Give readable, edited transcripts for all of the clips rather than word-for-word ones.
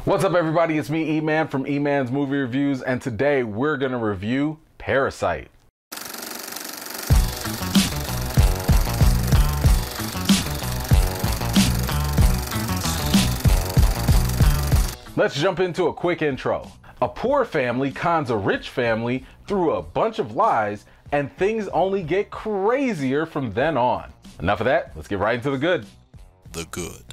What's up everybody, it's me E-Man from E-Man's Movie Reviews, and today we're gonna review Parasite. Let's jump into a quick intro. A poor family cons a rich family through a bunch of lies, and things only get crazier from then on. Enough of that, let's get right into the good. The good.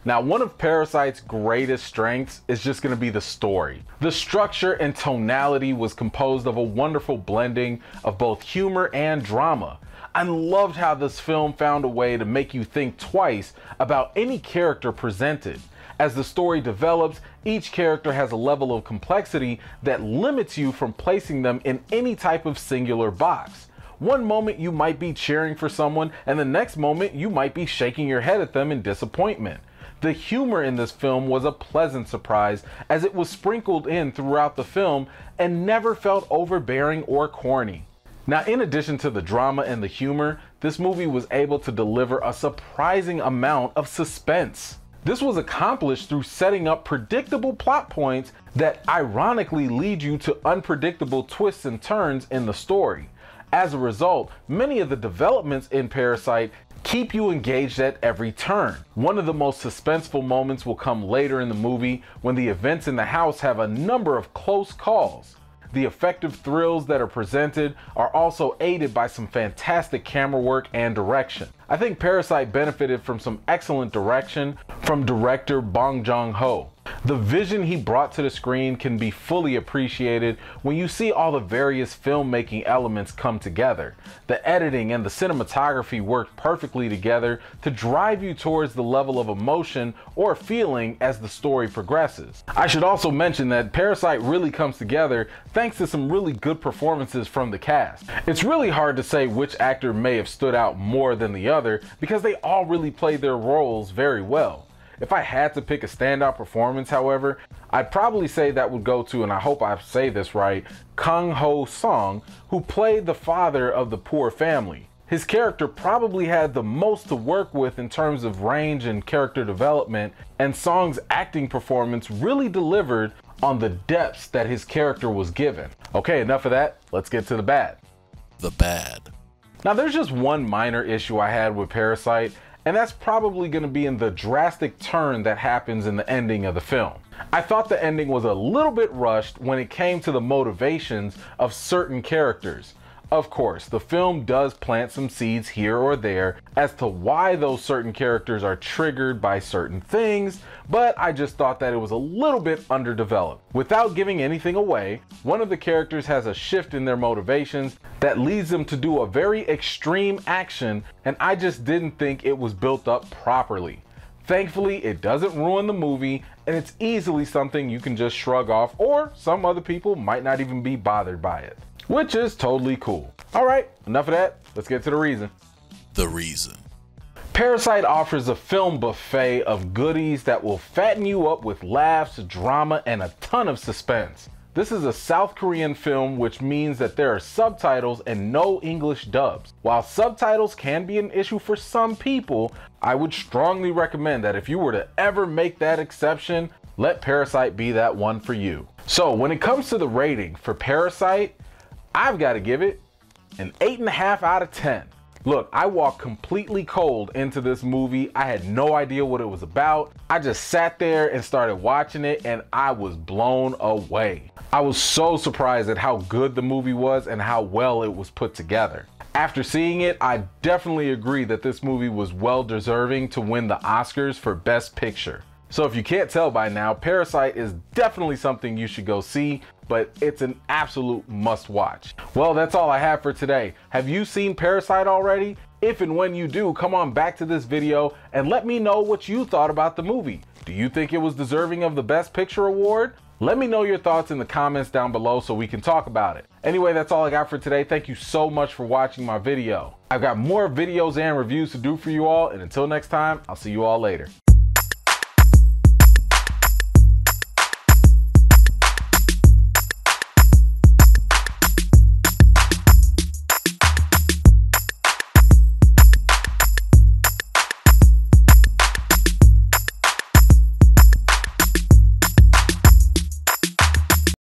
Now, one of Parasite's greatest strengths is just going to be the story. The structure and tonality was composed of a wonderful blending of both humor and drama. I loved how this film found a way to make you think twice about any character presented. As the story develops, each character has a level of complexity that limits you from placing them in any type of singular box. One moment you might be cheering for someone, and the next moment you might be shaking your head at them in disappointment. The humor in this film was a pleasant surprise, as it was sprinkled in throughout the film and never felt overbearing or corny. Now, in addition to the drama and the humor, this movie was able to deliver a surprising amount of suspense. This was accomplished through setting up predictable plot points that ironically lead you to unpredictable twists and turns in the story. As a result, many of the developments in Parasite keep you engaged at every turn. One of the most suspenseful moments will come later in the movie when the events in the house have a number of close calls. The effective thrills that are presented are also aided by some fantastic camera work and direction. I think Parasite benefited from some excellent direction from director Bong Joon-ho. The vision he brought to the screen can be fully appreciated when you see all the various filmmaking elements come together. The editing and the cinematography work perfectly together to drive you towards the level of emotion or feeling as the story progresses. I should also mention that Parasite really comes together thanks to some really good performances from the cast. It's really hard to say which actor may have stood out more than the other because they all really played their roles very well. If I had to pick a standout performance, however, I'd probably say that would go to, and I hope I say this right, Kang Ho Song, who played the father of the poor family. His character probably had the most to work with in terms of range and character development, and Song's acting performance really delivered on the depths that his character was given. Okay, enough of that, let's get to the bad. The bad. Now, there's just one minor issue I had with Parasite, and that's probably going to be in the drastic turn that happens in the ending of the film. I thought the ending was a little bit rushed when it came to the motivations of certain characters. Of course, the film does plant some seeds here or there as to why those certain characters are triggered by certain things, but I just thought that it was a little bit underdeveloped. Without giving anything away, one of the characters has a shift in their motivations that leads them to do a very extreme action, and I just didn't think it was built up properly. Thankfully, it doesn't ruin the movie, and it's easily something you can just shrug off, or some other people might not even be bothered by it, which is totally cool. All right, enough of that. Let's get to the reason. The reason. Parasite offers a film buffet of goodies that will fatten you up with laughs, drama, and a ton of suspense. This is a South Korean film, which means that there are subtitles and no English dubs. While subtitles can be an issue for some people, I would strongly recommend that if you were to ever make that exception, let Parasite be that one for you. So when it comes to the rating for Parasite, I've got to give it an 8.5 out of 10. Look, I walked completely cold into this movie. I had no idea what it was about. I just sat there and started watching it, and I was blown away. I was so surprised at how good the movie was and how well it was put together. After seeing it, I definitely agree that this movie was well deserving to win the Oscars for Best Picture. So if you can't tell by now, Parasite is definitely something you should go see, but it's an absolute must watch. Well, that's all I have for today. Have you seen Parasite already? If and when you do, come on back to this video and let me know what you thought about the movie. Do you think it was deserving of the Best Picture award? Let me know your thoughts in the comments down below so we can talk about it. Anyway, that's all I got for today. Thank you so much for watching my video. I've got more videos and reviews to do for you all, and until next time, I'll see you all later.